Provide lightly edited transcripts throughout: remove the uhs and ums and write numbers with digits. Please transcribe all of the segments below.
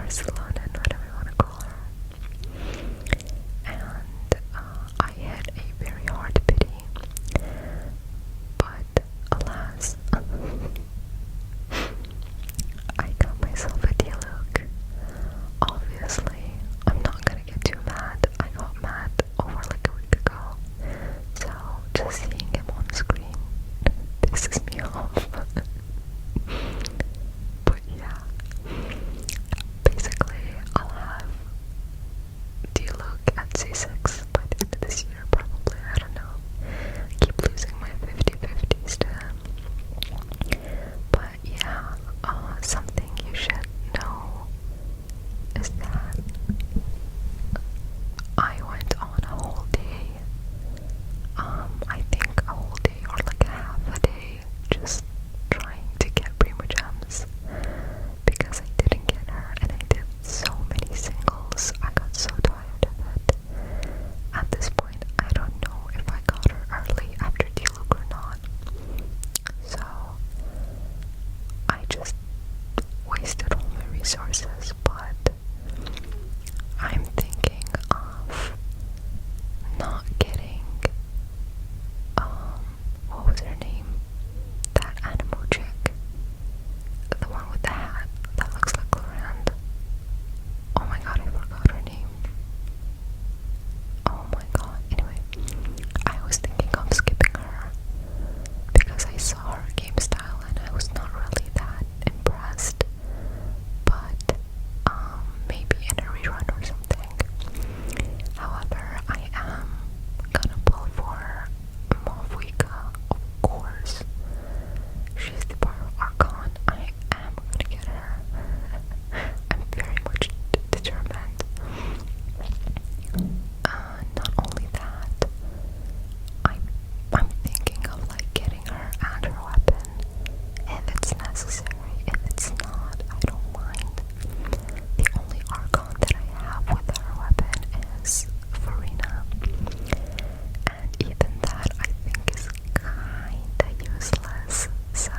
Xilonen, whatever you want to call her. And I had a very hard pity, but alas, I got myself a D-Luke. Obviously, I'm not gonna get too mad. I got mad over like a week ago, so just seeing him on the screen pisses me off. But yeah, basically I'll have D-Luke at C6 by the end of this year, probably. I don't know. I keep losing my 50-50s to him. But yeah, something you should know is that I went on a whole day, I think a whole day or like a half a day, just trying to get Prima Gems because I didn't get her and I did so many singles. I got so tired of it. At this point, I don't know if I got her early after D-Luke or not. So I just wasted all my resources, but I'm thinking of not getting, what was her name? That animal chick. The one with the hat that looks like Lorand. Oh my god, I forgot her name. Oh my god. Anyway, I was thinking of skipping her because I saw her game style and I was not really that impressed. But maybe in a rerun or something. However, I am gonna pull for Malvika, of course. She's the Pyro Archon. I am gonna get her. I'm very much determined. Not only that, I'm thinking of like getting her and her weapon if it's necessary. If it's not, I don't mind. The only Archon that I have with her weapon is Farina, and even that I think is kinda useless, so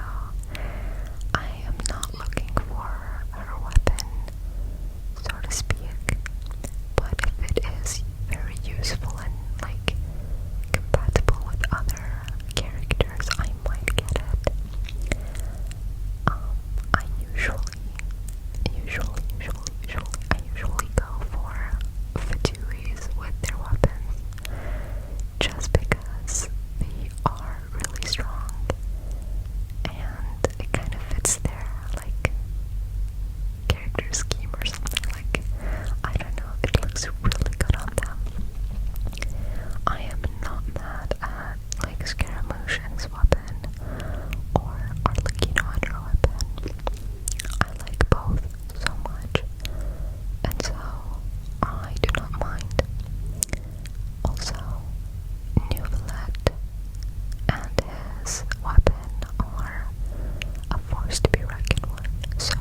I am not looking for her weapon, so to speak. But if it is very useful and like compatible with other characters, I might get it. I usually go for Fatuis with their weapons just because they are really strong and it kind of fits their like character scheme or something. Like, I don't know, it looks really good on them. I am not mad at like Scaramouche's weapon or Arlecchino and her weapon. I like both so much, and so I do not mind. Also, Neuvillette and his weapon are a force to be reckoned with, so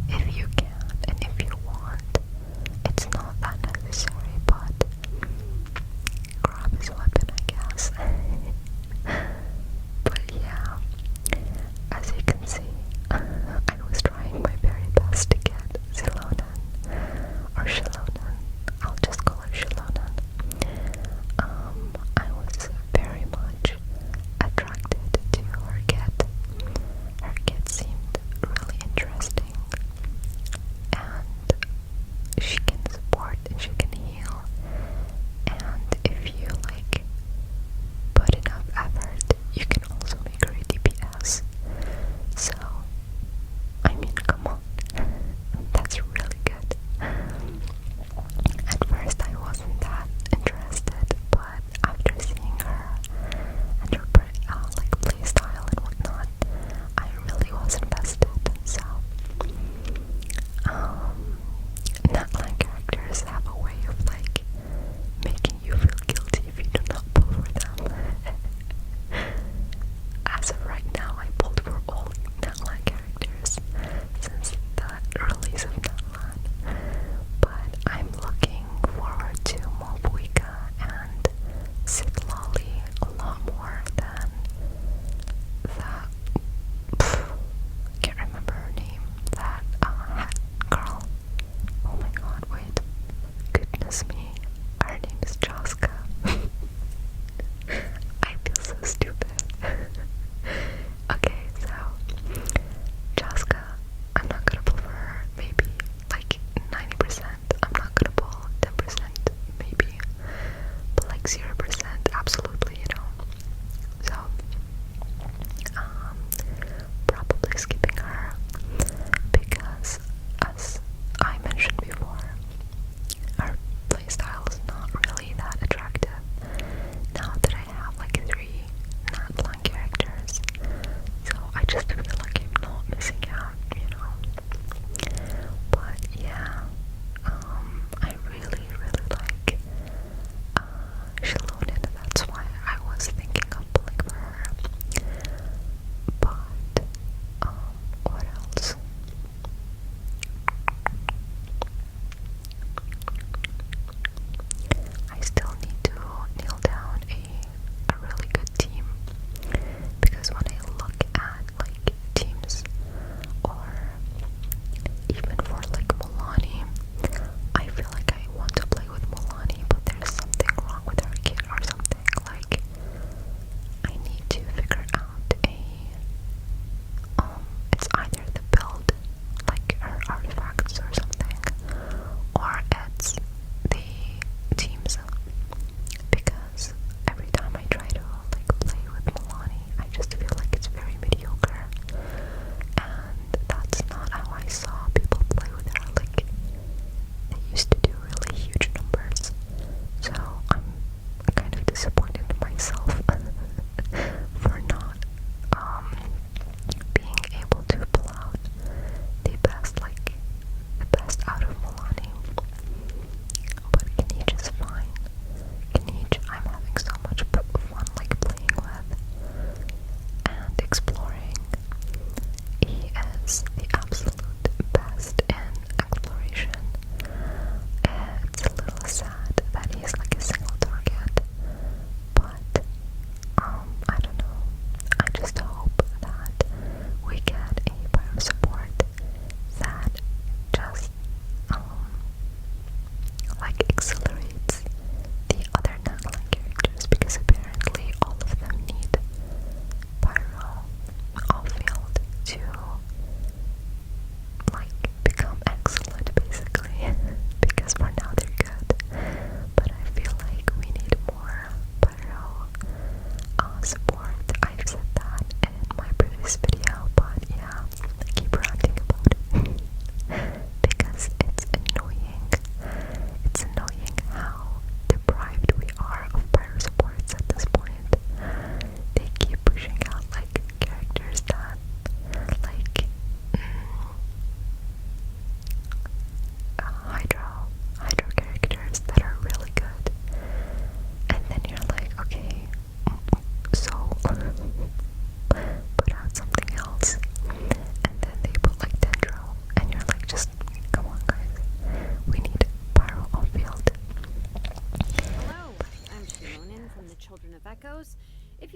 if you can and if you want, it's not that necessary, but grab his weapon, I guess. But yeah, as you can see, I was trying my very best to get Xilonen, or Xilonen, I'll just call her Xilonen. I was very much attracted to her kit. Her kit seemed really interesting, and she can support and she can heal, and if you like put enough effort, you can also make her a DPS. So, I mean, come on, that's really good. At first I wasn't that interested, but after seeing her and her like playstyle and whatnot, I really was invested. So, not like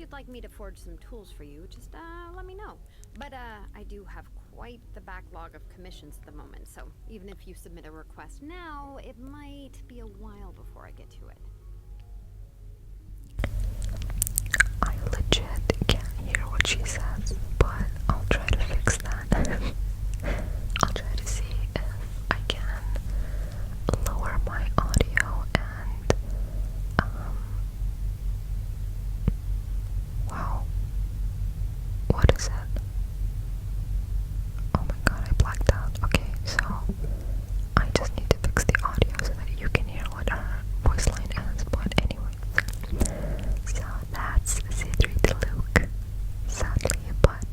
you'd like me to forge some tools for you, just let me know. But I do have quite the backlog of commissions at the moment, so even if you submit a request now, it might be a while before I get to it. I legit can't hear what she says, but I'll try to fix that. I'll try to see if I can lower my audio and wow, what is it? Oh my god, I blacked out. Okay, so I just need to fix the audio so that you can hear what her voice line is, but anyway. So that's C3 to Luke, sadly, but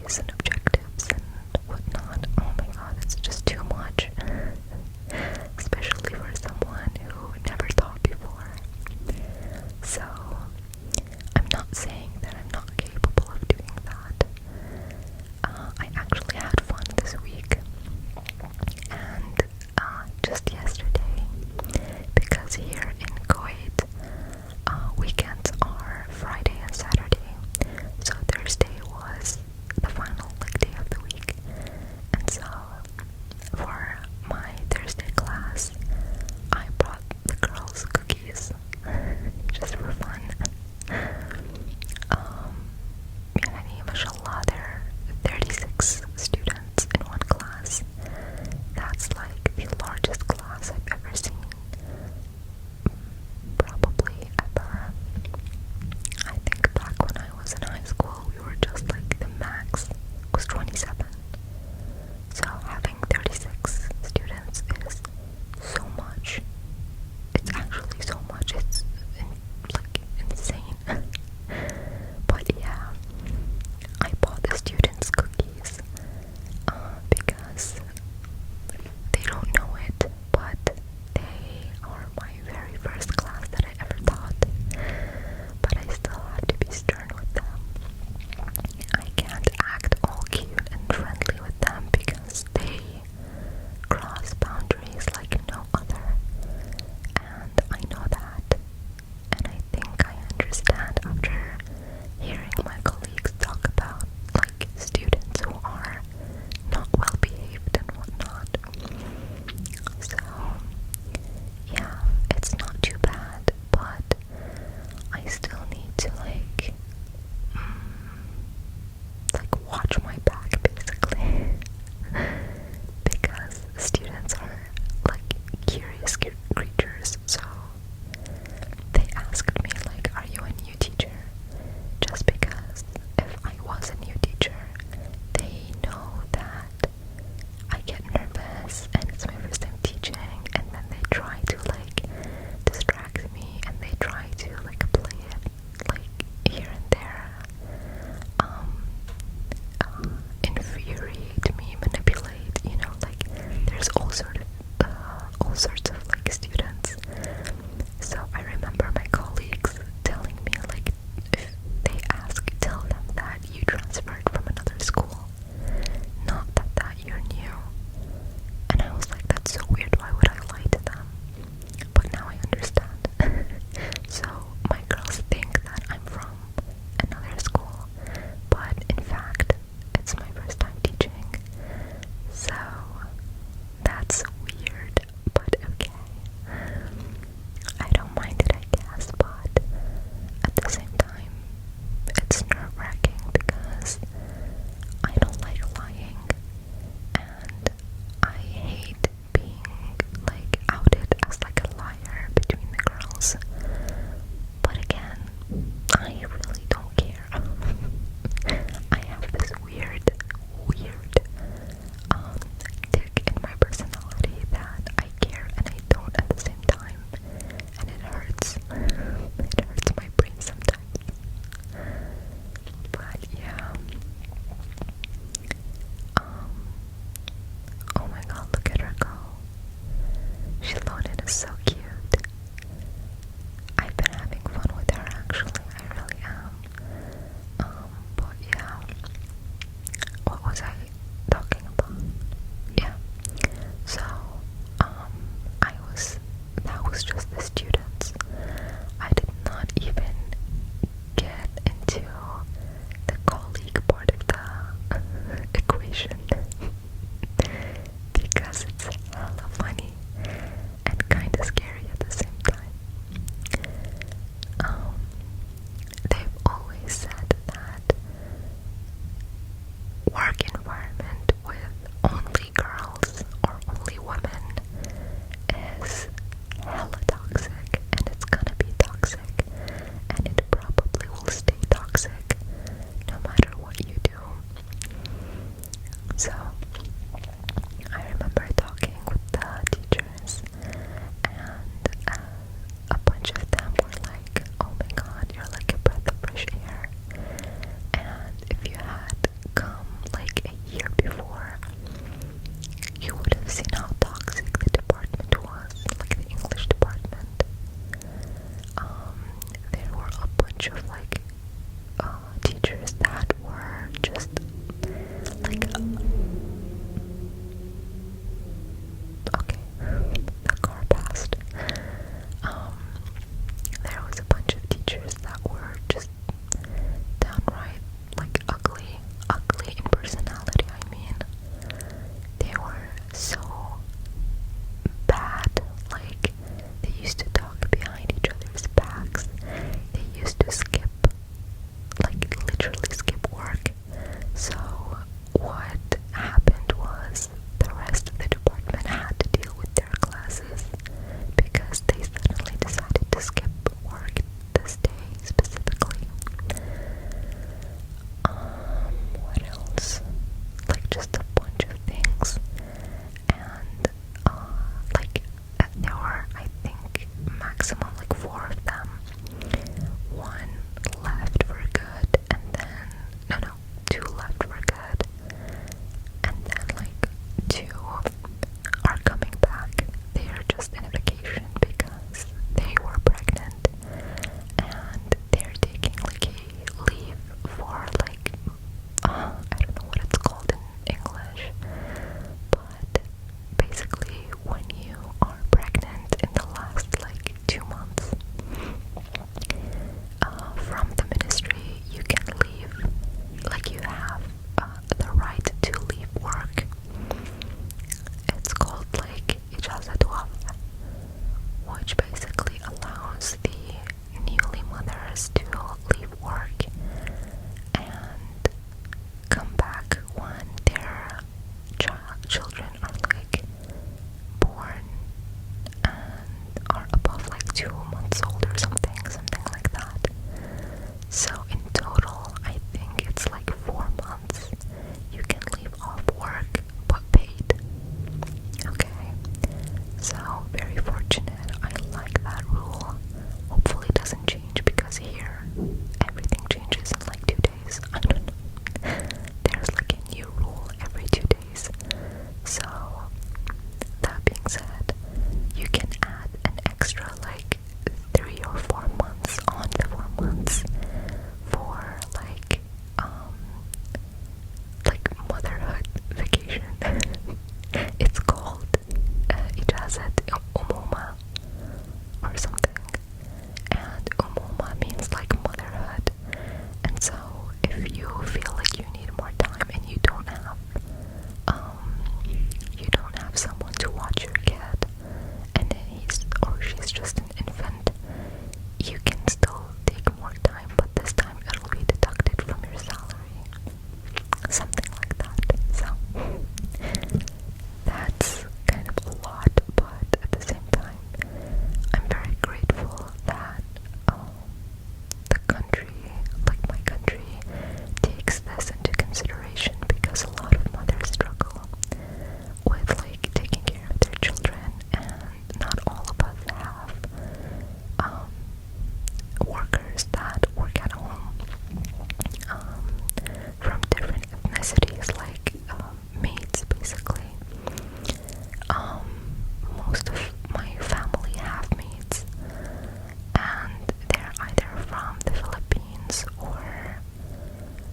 activities and objectives and whatnot. Oh my god, it's just too much. Especially for someone who never taught before. So, I'm not saying that I'm not capable of doing that. I actually had fun this week. And just yesterday, because here in Kuwait, weekends are Friday and Saturday. So Thursday was the final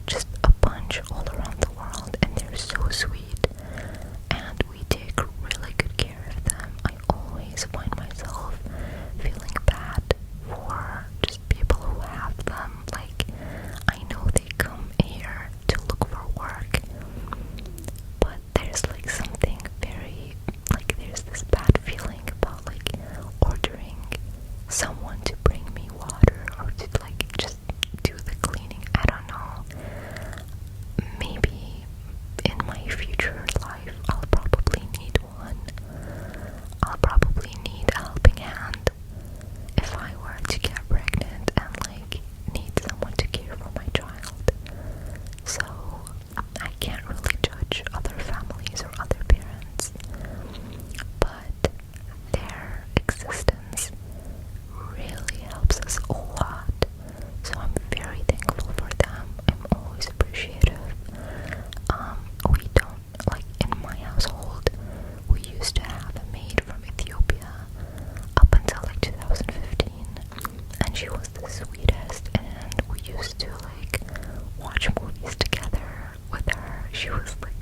just a bunch all around the world, and they're so sweet, and we take really good care of them. I always find myself feeling bad for just people who have them. Like, I know they come here to look for work, but there's like something very, like, there's this bad feeling about like ordering someone to bring me water or to like just do the cleaning. I don't know. Maybe in my future life I'll probably need one. I'll probably need a helping hand if I were to get pregnant and like need someone to care for my child. So I can't really judge other families or other parents, but their existence really helps us a lot. So I'm very thankful for them. I'm always appreciative. We don't, like, in my household, we used to have a maid from Ethiopia up until like 2015, and she was the sweetest, and we used to like watch movies together with her. She was like